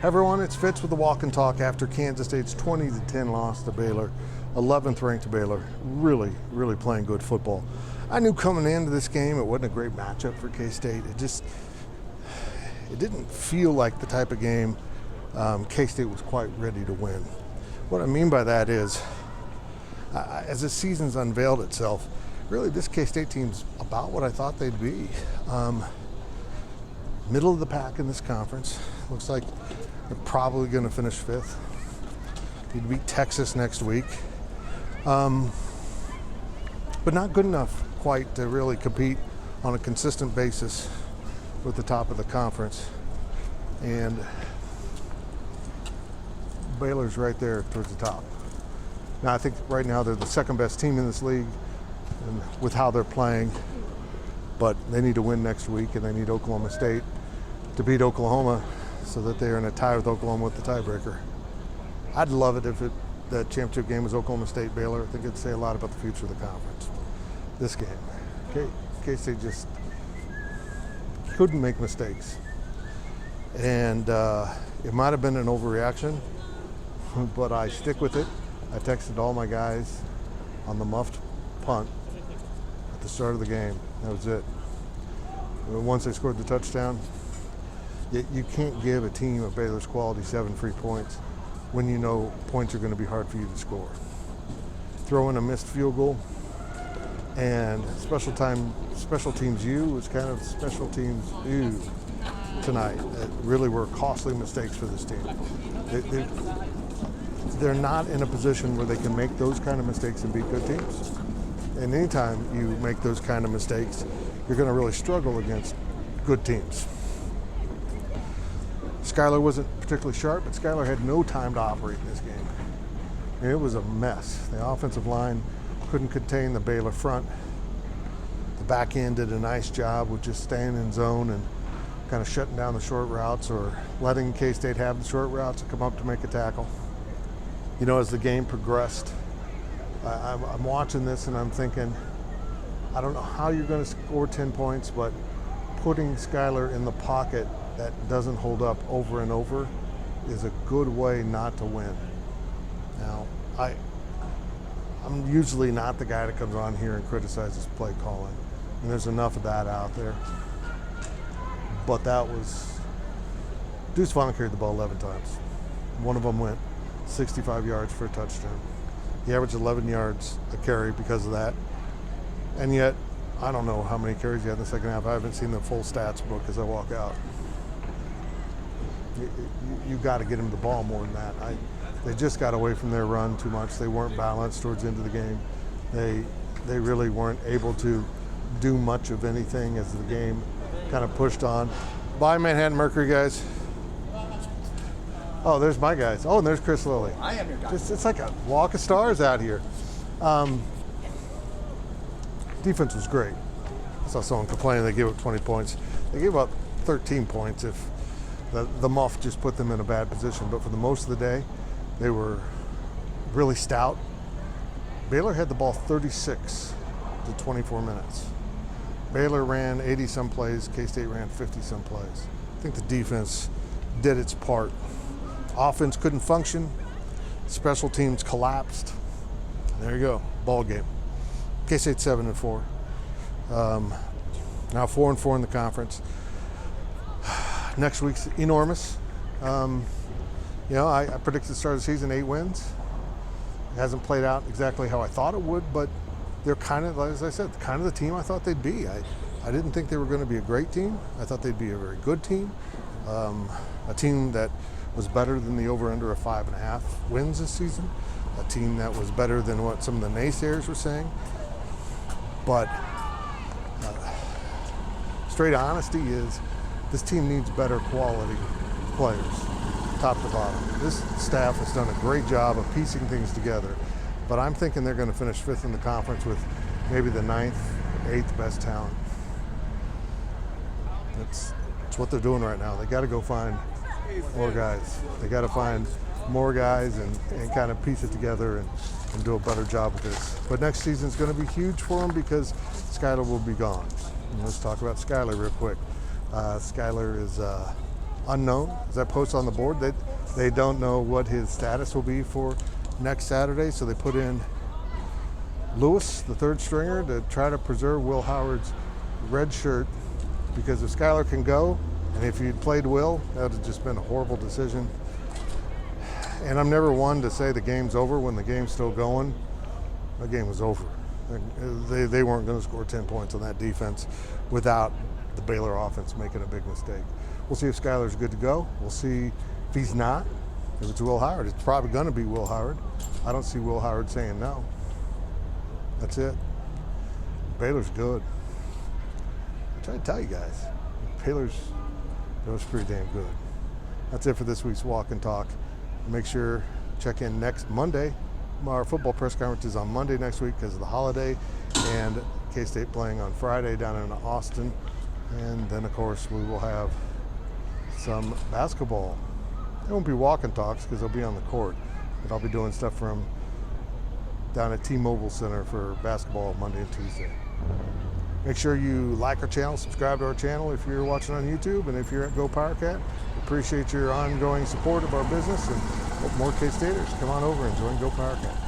Hey everyone, it's Fitz with the Walk and Talk after Kansas State's 20-10 loss to Baylor, 11th ranked Baylor, really playing good football. I knew coming into this game it wasn't a great matchup for K-State. It didn't feel like the type of game K-State was quite ready to win. What I mean by that is, as the season's unveiled itself, really this K-State team's about what I thought they'd be. Middle of the pack in this conference. Looks like they're probably going to finish 5th. You'd beat Texas next week. But not good enough quite to really compete on a consistent basis with the top of the conference. And Baylor's right there towards the top. Now I think right now they're the second best team in this league and with how they're playing. But they need to win next week, and they need Oklahoma State to beat Oklahoma so that they're in a tie with Oklahoma with the tiebreaker. I'd love it if the championship game was Oklahoma State Baylor. I think it'd say a lot about the future of the conference. This game, K-State just couldn't make mistakes. And it might have been an overreaction, but I stick with it. I texted all my guys on the muffed punt at the start of the game. That was it. Once they scored the touchdown, you can't give a team of Baylor's quality 7 free points when you know points are going to be hard for you to score. Throw in a missed field goal, and special teams U was kind of special teams U tonight. That really were costly mistakes for this team. They're not in a position where they can make those kind of mistakes and beat good teams. And anytime you make those kind of mistakes, you're going to really struggle against good teams. Skylar wasn't particularly sharp, but Skylar had no time to operate in this game. And it was a mess. The offensive line couldn't contain the Baylor front. The back end did a nice job with just staying in zone and kind of shutting down the short routes or letting K-State have the short routes and come up to make a tackle. You know, as the game progressed, I'm watching this and I'm thinking, I don't know how you're going to score 10 points, but putting Skylar in the pocket that doesn't hold up over and over is a good way not to win. Now, I'm usually not the guy that comes on here and criticizes play calling, and there's enough of that out there. But that was, Deuce Vaughn carried the ball 11 times. One of them went 65 yards for a touchdown. He averaged 11 yards a carry because of that. And yet, I don't know how many carries he had in the second half. I haven't seen the full stats book as I walk out. You got to get him the ball more than that. They just got away from their run too much. They weren't balanced towards the end of the game. They really weren't able to do much of anything as the game kind of pushed on. Bye, Manhattan Mercury, guys. Oh, there's my guys. Oh, and there's Chris Lilly. I am your guy. It's like a walk of stars out here. Defense was great. I saw someone complaining they gave up 20 points. They gave up 13 points if the muff just put them in a bad position. But for the most of the day, they were really stout. Baylor had the ball 36 to 24 minutes. Baylor ran 80-some plays. K-State ran 50-some plays. I think the defense did its part. Offense couldn't function. Special teams collapsed. There you go, ball game. K-State 7-4. Now 4-4 in the conference. Next week's enormous. I predicted the start of the season 8 wins. It hasn't played out exactly how I thought it would, but they're kind of, as I said, kind of the team I thought they'd be. I didn't think they were going to be a great team. I thought they'd be a very good team. A team that was better than the over-under of 5.5 wins this season. A team that was better than what some of the naysayers were saying. But straight honesty is this team needs better quality players, top to bottom. This staff has done a great job of piecing things together, but I'm thinking they're going to finish 5th in the conference with maybe the 9th, 8th best talent. That's what they're doing right now. They got to go find more guys. They got to find more guys and kind of piece it together and do a better job with this. But next season's going to be huge for them because Skylar will be gone. And let's talk about Skylar real quick. Skylar is unknown. As I post on the board, that they don't know what his status will be for next Saturday, so they put in Lewis, the third stringer, to try to preserve Will Howard's red shirt, because if Skylar can go, and if you'd played Will, that would have just been a horrible decision. And I'm never one to say the game's over when the game's still going. The game was over. They weren't going to score 10 points on that defense without the Baylor offense making a big mistake. We'll see if Skylar's good to go. We'll see if he's not. If it's Will Howard, it's probably going to be Will Howard. I don't see Will Howard saying no. That's it. Baylor's good. I try to tell you guys, Baylor's pretty damn good. That's it for this week's Walk and Talk. Make sure check in next Monday. Our football press conference is on Monday next week because of the holiday, and K-State playing on Friday down in Austin. And then, of course, we will have some basketball. It won't be walk and talks because they'll be on the court, but I'll be doing stuff from down at T-Mobile Center for basketball Monday and Tuesday. Make sure you like our channel, subscribe to our channel if you're watching on YouTube, and if you're at GoPowercat, appreciate your ongoing support of our business, and hope more K-Staters come on over and join GoPowercat.